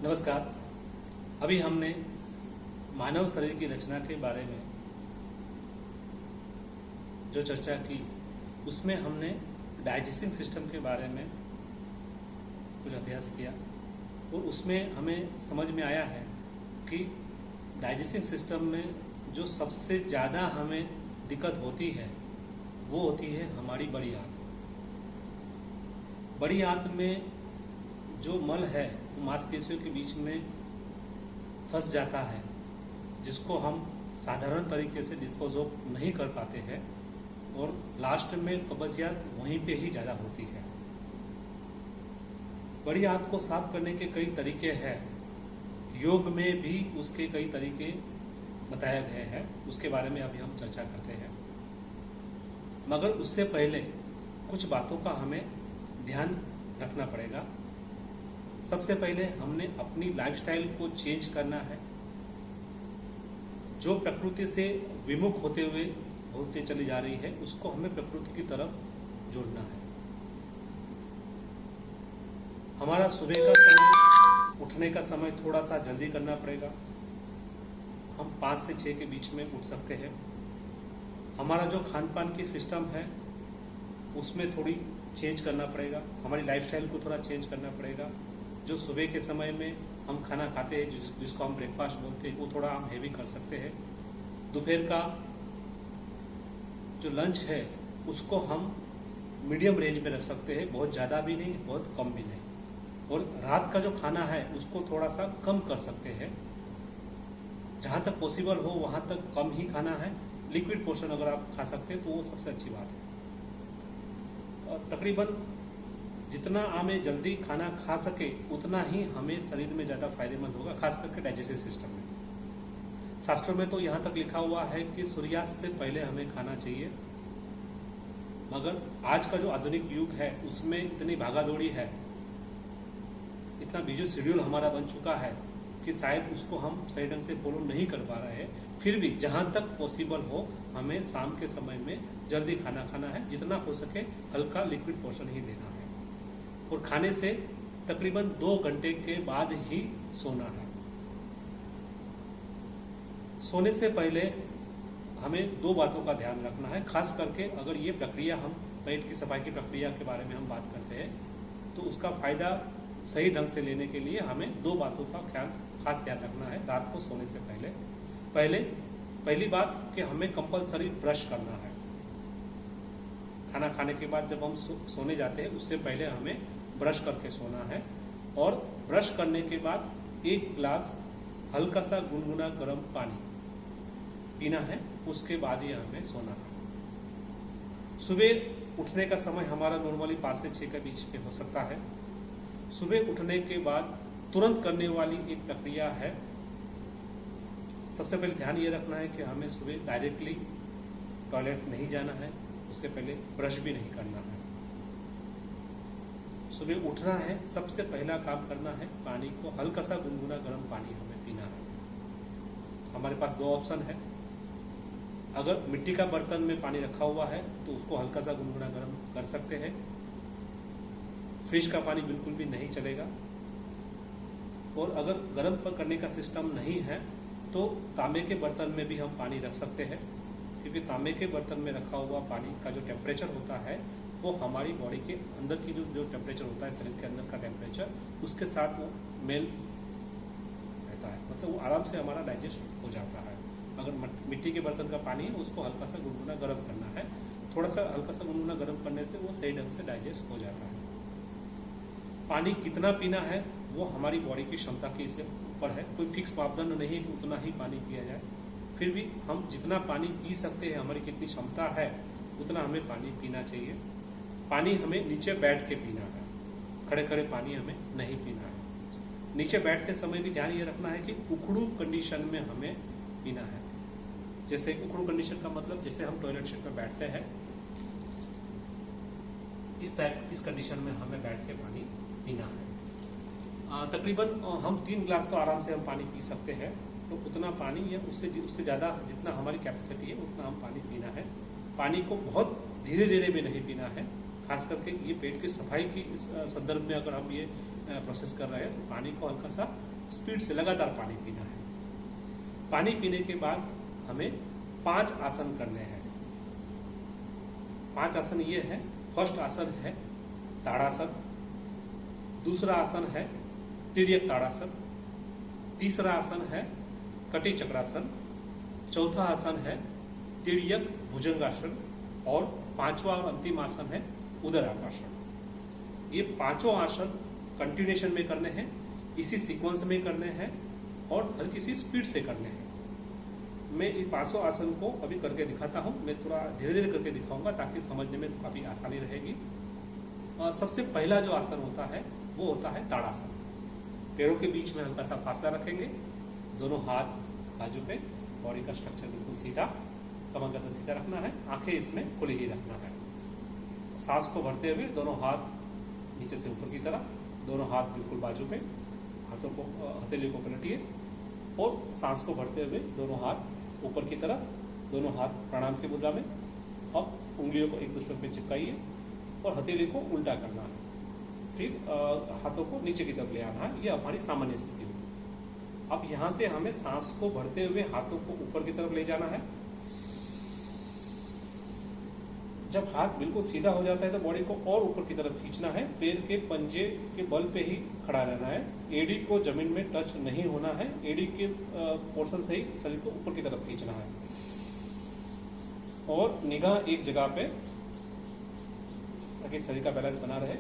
नमस्कार। अभी हमने मानव शरीर की रचना के बारे में जो चर्चा की उसमें हमने डाइजेस्टिंग सिस्टम के बारे में कुछ अभ्यास किया और उसमें हमें समझ में आया है कि डाइजेस्टिंग सिस्टम में जो सबसे ज़्यादा हमें दिक्कत होती है वो होती है हमारी बड़ी आंत। बड़ी आंत में जो मल है वो मांसपेशियों के बीच में फंस जाता है, जिसको हम साधारण तरीके से डिस्पोज ऑफ नहीं कर पाते हैं और लास्ट में कब्जियत वहीं पे ही ज़्यादा होती है। बड़ी आंत को साफ करने के कई तरीके हैं, योग में भी उसके कई तरीके बताए गए हैं, उसके बारे में अभी हम चर्चा करते हैं। मगर उससे पहले कुछ बातों का हमें ध्यान रखना पड़ेगा। सबसे पहले हमने अपनी लाइफस्टाइल को चेंज करना है। जो प्रकृति से विमुख होते चली जा रही है उसको हमें प्रकृति की तरफ जोड़ना है। हमारा सुबह का समय, उठने का समय थोड़ा सा जल्दी करना पड़ेगा। हम 5 से 6 के बीच में उठ सकते हैं। हमारा जो खान पान की सिस्टम है उसमें थोड़ी चेंज करना पड़ेगा। हमारी लाइफस्टाइल को थोड़ा चेंज करना पड़ेगा। जो सुबह के समय में हम खाना खाते हैं जिसको हम ब्रेकफास्ट बोलते हैं वो थोड़ा हम हेवी कर सकते हैं। दोपहर का जो लंच है उसको हम मीडियम रेंज में रख सकते हैं, बहुत ज़्यादा भी नहीं, बहुत कम भी नहीं। और रात का जो खाना है उसको थोड़ा सा कम कर सकते हैं। जहाँ तक पॉसिबल हो वहाँ तक कम ही खाना है। लिक्विड पोर्शन अगर आप खा सकते हैं तो वो सबसे अच्छी बात है। और तकरीबन जितना हमें जल्दी खाना खा सके उतना ही हमें शरीर में ज़्यादा फायदेमंद होगा, खास करके डाइजेस्टिव सिस्टम में। शास्त्रों में तो यहाँ तक लिखा हुआ है कि सूर्यास्त से पहले हमें खाना चाहिए, मगर आज का जो आधुनिक युग है उसमें इतनी भागादौड़ी है, इतना बिजी शेड्यूल हमारा बन चुका है कि शायद उसको हम सही ढंग से फॉलो नहीं कर पा रहे हैं। फिर भी जहां तक पॉसिबल हो हमें शाम के समय में जल्दी खाना खाना है। जितना हो सके हल्का लिक्विड पोर्शन ही लेना है और खाने से तकरीबन 2 घंटे के बाद ही सोना है। सोने से पहले हमें 2 बातों का ध्यान रखना है। खास करके अगर ये प्रक्रिया, हम पेट की सफाई की प्रक्रिया के बारे में हम बात करते हैं तो उसका फायदा सही ढंग से लेने के लिए हमें 2 बातों का खास ध्यान रखना है रात को सोने से पहली बात कि हमें कंपलसरी ब्रश करना है। खाना खाने के बाद जब हम सोने जाते हैं उससे पहले हमें ब्रश करके सोना है और ब्रश करने के बाद 1 गिलास हल्का सा गुनगुना गर्म पानी पीना है। उसके बाद ही हमें सोना है। सुबह उठने का समय हमारा नॉर्मली 5 से 6 के बीच में हो सकता है। सुबह उठने के बाद तुरंत करने वाली एक प्रक्रिया है। सबसे पहले ध्यान ये रखना है कि हमें सुबह डायरेक्टली टॉयलेट नहीं जाना है, उससे पहले ब्रश भी नहीं करना है। सुबह उठना है, सबसे पहला काम करना है पानी को हल्का सा गुनगुना गर्म पानी हमें पीना है। हमारे पास 2 ऑप्शन है। अगर मिट्टी का बर्तन में पानी रखा हुआ है तो उसको हल्का सा गुनगुना गर्म कर सकते हैं। फ्रिज का पानी बिल्कुल भी नहीं चलेगा। और अगर गर्म करने का सिस्टम नहीं है तो तांबे के बर्तन में भी हम पानी रख सकते हैं, क्योंकि तांबे के बर्तन में रखा हुआ पानी का जो टेम्परेचर होता है वो हमारी बॉडी के अंदर की जो टेम्परेचर होता है, शरीर के अंदर का टेम्परेचर, उसके साथ वो मेल रहता है। मतलब वो आराम से हमारा डाइजेस्ट हो जाता है। अगर मिट्टी के बर्तन का पानी है उसको हल्का सा गुनगुना गर्म करना है। थोड़ा सा हल्का सा गुनगुना गर्म करने से वो सही ढंग से डाइजेस्ट हो जाता है। पानी कितना पीना है वो हमारी बॉडी की क्षमता के ऊपर है। कोई फिक्स मापदंड नहीं है कि उतना ही पानी पिया जाए। फिर भी हम जितना पानी पी सकते हैं, हमारी कितनी क्षमता है उतना हमें पानी पीना चाहिए। पानी हमें नीचे बैठ के पीना है, खड़े खड़े पानी हमें नहीं पीना है। नीचे बैठते समय भी ध्यान ये रखना है कि उखड़ू कंडीशन में हमें पीना है। जैसे उखड़ू कंडीशन का मतलब जैसे हम टॉयलेट सीट में बैठते हैं इस कंडीशन में हमें बैठ के पानी पीना है। तकरीबन हम 3 गिलास तो आराम से हम पानी पी सकते हैं। तो उतना पानी या उससे ज़्यादा जितना हमारी कैपेसिटी है उतना हम पानी पीना है। पानी को बहुत धीरे धीरे भी नहीं पीना है। खास करके ये पेट की सफाई की संदर्भ में अगर हम ये प्रोसेस कर रहे हैं तो पानी को हल्का सा स्पीड से लगातार पानी पीना है। पानी पीने के बाद हमें 5 आसन करने हैं। 5 आसन ये है। फर्स्ट आसन है ताड़ासन, दूसरा आसन है तिर्यक ताड़ासन, तीसरा आसन है कटी चक्रासन, चौथा आसन है तिर्यक भुजंगासन और 5वां और अंतिम आसन है उदरासन। ये 5 आसन कंटिन्यूएशन में करने हैं, इसी सीक्वेंस में करने हैं और हल्की सी स्पीड से करने हैं। मैं इन 5 आसन को अभी करके दिखाता हूं। मैं थोड़ा धीरे धीरे करके दिखाऊंगा ताकि समझने में काफी आसानी रहेगी। सबसे पहला जो आसन होता है वो होता है ताड़ासन। पैरों के बीच में हल्का सा फासला रखेंगे, दोनों हाथ बाजू पे, बॉडी का स्ट्रक्चर बिल्कुल सीधा, कमर गर्दन सीधा रखना है, आंखें इसमें खुली ही रखना है। सांस को भरते हुए दोनों हाथ नीचे से ऊपर की तरफ, दोनों हाथ बिल्कुल बाजू पे, हाथों को हथेली को पलटिए और सांस को भरते हुए दोनों हाथ ऊपर की तरफ, दोनों हाथ प्रणाम की मुद्रा में। अब उंगलियों को एक दूसरे पे चिपकाइए और हथेली को उल्टा करना है। फिर हाथों को नीचे की तरफ ले आना है। यह हमारी सामान्य स्थिति होगी। अब यहां से हमें सांस को भरते हुए हाथों को ऊपर की तरफ ले जाना है। जब हाथ बिल्कुल सीधा हो जाता है तो बॉडी को और ऊपर की तरफ खींचना है। पैर के पंजे के बल पे ही खड़ा रहना है। एड़ी को जमीन में टच नहीं होना है। एड़ी के पोर्शन से ही शरीर को ऊपर की तरफ खींचना है और निगाह एक जगह पे, ताकि शरीर का बैलेंस बना रहे।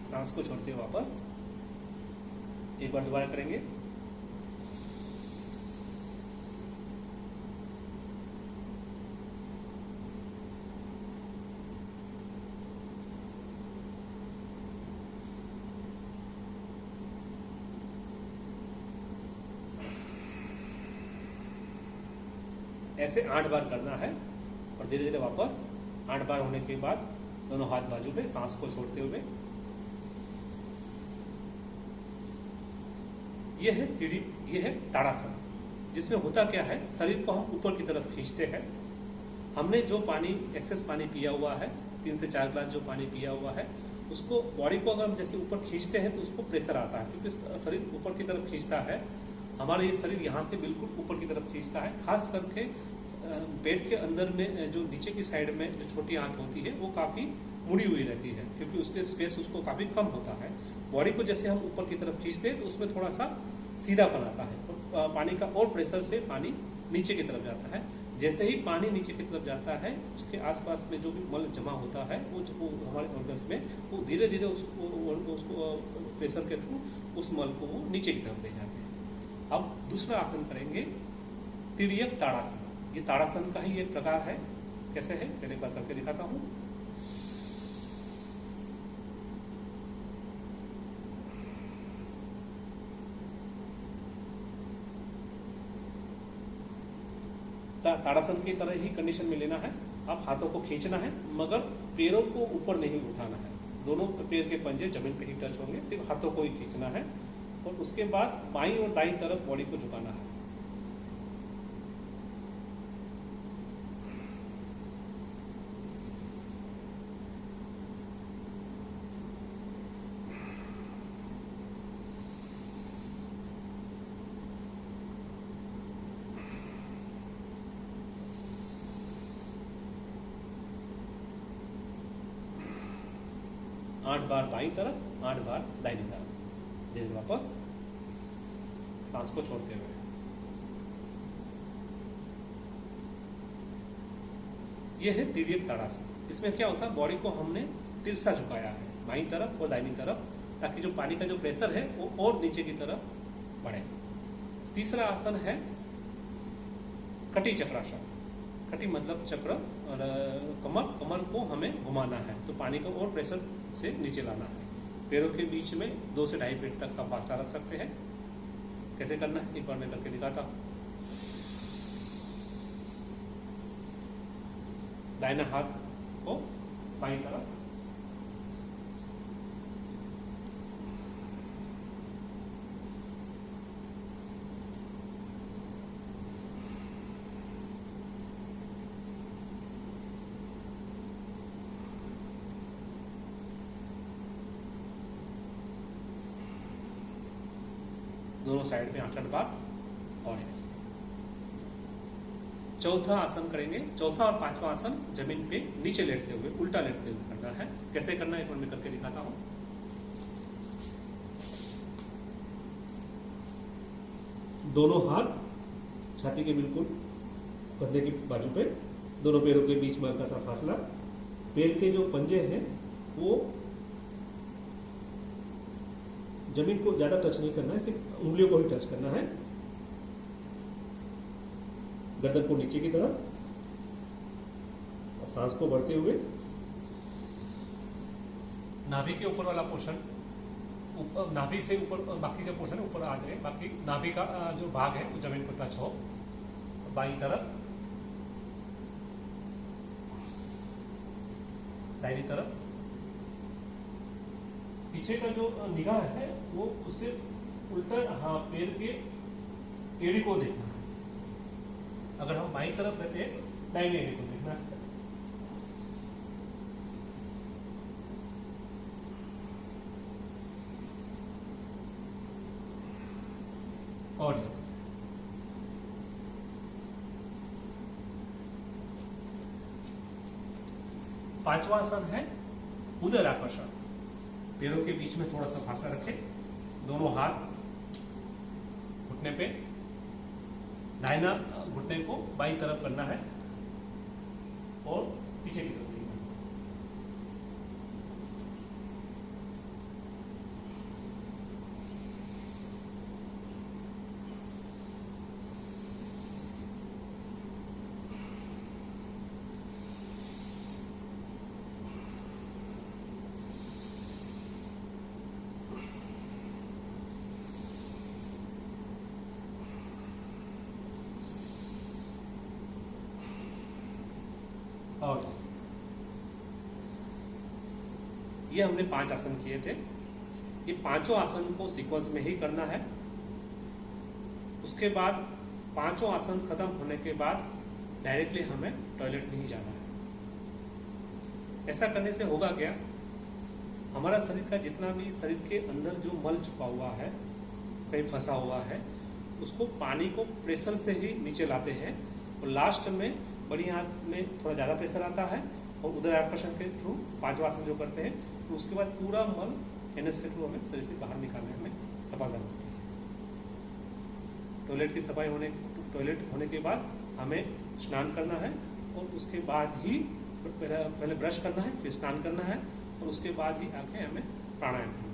सांस को छोड़ते हुए वापस एक बार दोबारा करेंगे। ऐसे 8 बार करना है और धीरे धीरे वापस 8 बार होने के बाद दोनों हाथ बाजू पे, सांस को छोड़ते हुए। यह है ताड़ासन, जिसमें होता क्या है, शरीर को हम ऊपर की तरफ खींचते हैं। हमने जो पानी, एक्सेस पानी पिया हुआ है, 3 से 4 ग्लास जो पानी पिया हुआ है, उसको, बॉडी को अगर हम जैसे ऊपर खींचते हैं तो उसको प्रेशर आता है, क्योंकि शरीर ऊपर की तरफ खींचता है। हमारा ये शरीर यहाँ से बिल्कुल ऊपर की तरफ खींचता है। खास करके पेट के अंदर में जो नीचे की साइड में जो छोटी आंत होती है वो काफी मुड़ी हुई रहती है, क्योंकि उसके स्पेस उसको काफी कम होता है। बॉडी को जैसे हम ऊपर की तरफ खींचते हैं तो उसमें थोड़ा सा सीधापन आता है और पानी का और प्रेशर से पानी नीचे की तरफ जाता है। जैसे ही पानी नीचे की तरफ जाता है, उसके आसपास में जो भी मल जमा होता है वो हमारे ऑर्गन्स में, वो धीरे धीरे उसको प्रेशर के थ्रू उस मल को वो नीचे की तरफ ले जाते हैं। अब दूसरा आसन करेंगे तिर्यक ताड़ासन। ये ताड़ासन का ही एक प्रकार है। कैसे है, पहले एक बार करके दिखाता हूं। ताड़ासन की तरह ही कंडीशन में लेना है। अब हाथों को खींचना है, मगर पैरों को ऊपर नहीं उठाना है। दोनों पैर के पंजे जमीन पे ही टच होंगे, सिर्फ हाथों को ही खींचना है और उसके बाद बाईं और दाईं तरफ बॉडी को झुकाना है। आठ बार बाईं तरफ, 8 बार दाहिनी तरफ। फिर वापस सांस को छोड़ते हुए। यह है तिर्यक ताड़ासन। इसमें क्या होता है, बॉडी को हमने तिरछा झुकाया है, बाईं तरफ और दाहिनी तरफ, ताकि जो पानी का जो प्रेशर है वो और नीचे की तरफ बढ़े। तीसरा आसन है कटी चक्रासन। कटी मतलब चक्र, और कमर को हमें घुमाना है, तो पानी को और प्रेशर से नीचे लाना है। पैरों के बीच में 2 से 2.5 फीट तक का फासला रख सकते हैं। कैसे करना है, एक बार मैं करके दिखाता हूं। दाहिना हाथ को बाईं तरफ, दोनों साइड में 8 बार और ऐसे। चौथा आसन करेंगे, चौथा और पांचवा आसन जमीन पे नीचे लेटते हुए, उल्टा लेटते हुए करना है। कैसे करना है एक बार मैं करके दिखाता हूं। दोनों हाथ छाती के बिल्कुल कंधे की बाजू पे, दोनों पैरों के बीच में हल्का सा फासला, पैर के जो पंजे हैं वो जमीन को ज्यादा टच नहीं करना है, सिर्फ उंगलियों को ही टच करना है। गर्दन को नीचे की तरफ और सांस को बढ़ते हुए नाभि के ऊपर वाला पोर्शन, नाभि से ऊपर बाकी जो पोर्शन है ऊपर आ जाए, बाकी नाभि का जो भाग है वो जमीन को टच हो। बाईं तरफ, दाहिनी तरफ, पीछे का जो निगाह है वो उससे उल्टा, हाँ, पैर के एड़ी को देखना है। अगर हम बाईं तरफ रहते हैं, दाहिनी एड़ी को देखना है। और पांचवा आसन है उदर आकर्षण। पैरों के बीच में थोड़ा सा फासला रखें, दोनों हाथ घुटने पे, दाहिना घुटने को बाईं तरफ करना है और पीछे की तरफ देखना है। और ये हमने 5 आसन किए थे। ये पांचों आसन को सीक्वेंस में ही करना है। उसके बाद पांचों आसन खत्म होने के बाद डायरेक्टली हमें टॉयलेट में ही जाना है। ऐसा करने से होगा क्या, हमारा शरीर का जितना भी शरीर के अंदर जो मल छुपा हुआ है, कहीं फंसा हुआ है, उसको पानी को प्रेशर से ही नीचे लाते हैं और लास्ट में बड़ी हाथ में थोड़ा ज्यादा प्रेशर आता है और उदर आकर्षण के थ्रू पांचवा आसन जो करते हैं, तो उसके बाद पूरा मल एनएस के थ्रू हमें शरीर से बाहर निकालने में सफलता होती है। टॉयलेट होने के बाद हमें स्नान करना है और उसके बाद ही पहले ब्रश करना है, फिर स्नान करना है और उसके बाद ही आके हमें प्राणायाम करना है।